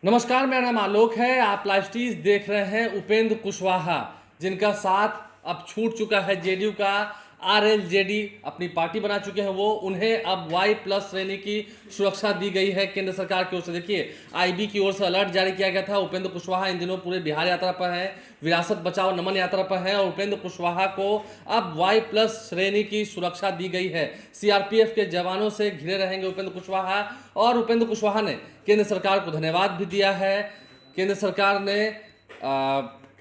नमस्कार, मेरा नाम आलोक है। आप लाइव स्टीज देख रहे हैं। उपेंद्र कुशवाहा जिनका साथ अब छूट चुका है जेडीयू का, आरएलजेडी अपनी पार्टी बना चुके हैं, वो उन्हें अब वाई प्लस श्रेणी की सुरक्षा दी गई है केंद्र सरकार की ओर से। देखिए, आईबी की ओर से अलर्ट जारी किया गया था। उपेंद्र कुशवाहा इन दिनों पूरे बिहार यात्रा पर हैं, विरासत बचाओ नमन यात्रा पर हैं, और उपेंद्र कुशवाहा को अब वाई प्लस श्रेणी की सुरक्षा दी गई है। सीआरपीएफ के जवानों से घिरे रहेंगे उपेंद्र कुशवाहा, और उपेंद्र कुशवाहा ने केंद्र सरकार को धन्यवाद भी दिया है। केंद्र सरकार ने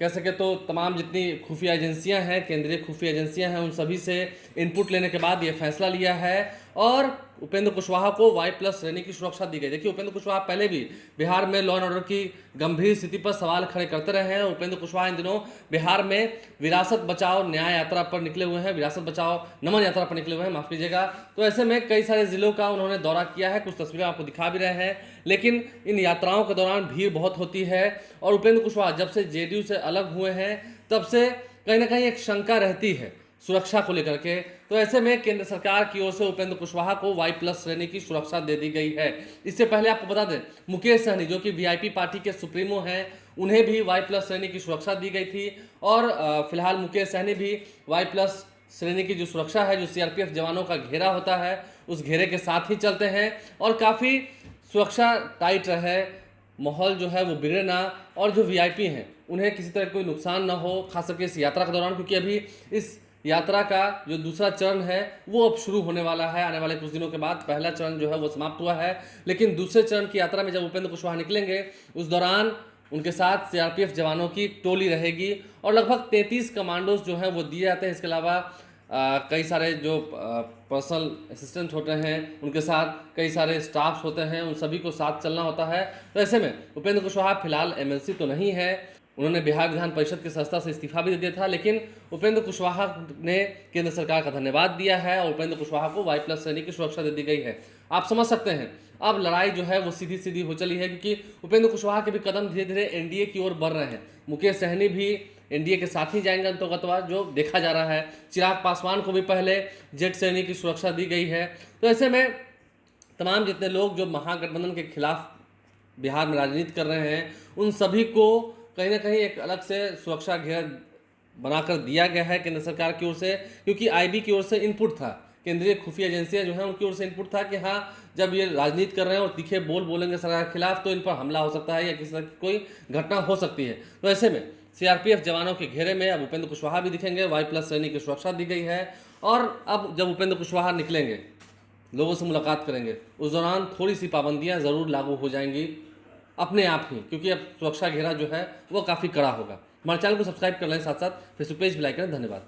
कह सके तो तमाम जितनी खुफिया एजेंसियां हैं, केंद्रीय खुफिया एजेंसियां हैं, उन सभी से इनपुट लेने के बाद ये फैसला लिया है और उपेंद्र कुशवाहा को वाई प्लस श्रेणी की सुरक्षा दी गई। देखिए, उपेंद्र कुशवाहा पहले भी बिहार में लॉ एंड ऑर्डर की गंभीर स्थिति पर सवाल खड़े करते रहे हैं। उपेंद्र कुशवाहा इन दिनों बिहार में विरासत बचाओ न्याय यात्रा पर निकले हुए हैं, विरासत बचाओ नमन यात्रा पर निकले हुए हैं, माफ कीजिएगा। तो ऐसे में कई सारे जिलों का उन्होंने दौरा किया है, कुछ तस्वीरें आपको दिखा भी रहे हैं। लेकिन इन यात्राओं के दौरान भीड़ बहुत होती है, और उपेंद्र कुशवाहा जब से जेडीयू से अलग हुए हैं तब से कहीं ना कहीं एक शंका रहती है सुरक्षा को लेकर के। तो ऐसे में केंद्र सरकार की ओर से उपेंद्र कुशवाहा को वाई प्लस श्रेणी की सुरक्षा दे दी गई है। इससे पहले आपको बता दें, मुकेश सहनी जो कि वीआईपी पार्टी के सुप्रीमो हैं, उन्हें भी वाई प्लस श्रेणी की सुरक्षा दी गई थी। और फिलहाल मुकेश सहनी भी वाई प्लस श्रेणी की जो सुरक्षा है, जो सीआरपीएफ जवानों का घेरा होता है, उस घेरे के साथ ही चलते हैं, और काफ़ी सुरक्षा टाइट रहे, माहौल जो है वो बिगड़े ना, और जो वीआईपी हैं उन्हें किसी तरह कोई नुकसान ना हो, खास करके इस यात्रा के दौरान, क्योंकि अभी इस यात्रा का जो दूसरा चरण है वो अब शुरू होने वाला है। आने वाले कुछ दिनों के बाद पहला चरण जो है वो समाप्त हुआ है, लेकिन दूसरे चरण की यात्रा में जब उपेंद्र कुशवाहा निकलेंगे, उस दौरान उनके साथ सीआरपीएफ जवानों की टोली रहेगी, और लगभग 33 कमांडोज जो हैं वो दिए जाते हैं। इसके अलावा कई सारे जो पर्सनल असिस्टेंट होते हैं, उनके साथ कई सारे स्टाफ्स होते हैं, उन सभी को साथ चलना होता है। तो ऐसे में उपेंद्र कुशवाहा फिलहाल एमएलसी तो नहीं है, उन्होंने बिहार विधान परिषद की संस्था से इस्तीफा भी दे दिया था, लेकिन उपेंद्र कुशवाहा ने केंद्र सरकार का धन्यवाद दिया है, और उपेंद्र कुशवाहा को वाई प्लस श्रेणी की सुरक्षा दे दी गई है। आप समझ सकते हैं अब लड़ाई जो है वो सीधी सीधी हो चली है, क्योंकि उपेंद्र कुशवाहा के भी कदम धीरे धीरे एनडीए की ओर बढ़ रहे हैं। मुकेश सहनी भी एनडीए के साथ ही जाएंगे अंतर्गतवा, जो देखा जा रहा है। चिराग पासवान को भी पहले जेड श्रेणी की सुरक्षा दी गई है। तो ऐसे में तमाम जितने लोग जो महागठबंधन के खिलाफ बिहार में राजनीति कर रहे हैं, उन सभी को कहीं ना कहीं एक अलग से सुरक्षा घेरा बनाकर दिया गया है केंद्र सरकार की ओर से, क्योंकि आईबी की ओर से इनपुट था, केंद्रीय खुफिया एजेंसियां जो हैं उनकी ओर से इनपुट था कि हाँ, जब ये राजनीति कर रहे हैं और तीखे बोल बोलेंगे सरकार के खिलाफ, तो इन पर हमला हो सकता है या किसी तरह की कोई घटना हो सकती है। तो ऐसे में सीआरपीएफ जवानों के घेरे में अब उपेंद्र कुशवाहा भी दिखेंगे, वाई प्लस श्रेणी की सुरक्षा दी गई है। और अब जब उपेंद्र कुशवाहा निकलेंगे, लोगों से मुलाकात करेंगे, उस दौरान थोड़ी सी पाबंदियां ज़रूर लागू हो जाएंगी अपने आप ही, क्योंकि अब सुरक्षा घेरा जो है वो काफ़ी कड़ा होगा। हमारे चैनल को सब्सक्राइब कर लें, साथ साथ फेसबुक पेज भी लाइक करें। धन्यवाद।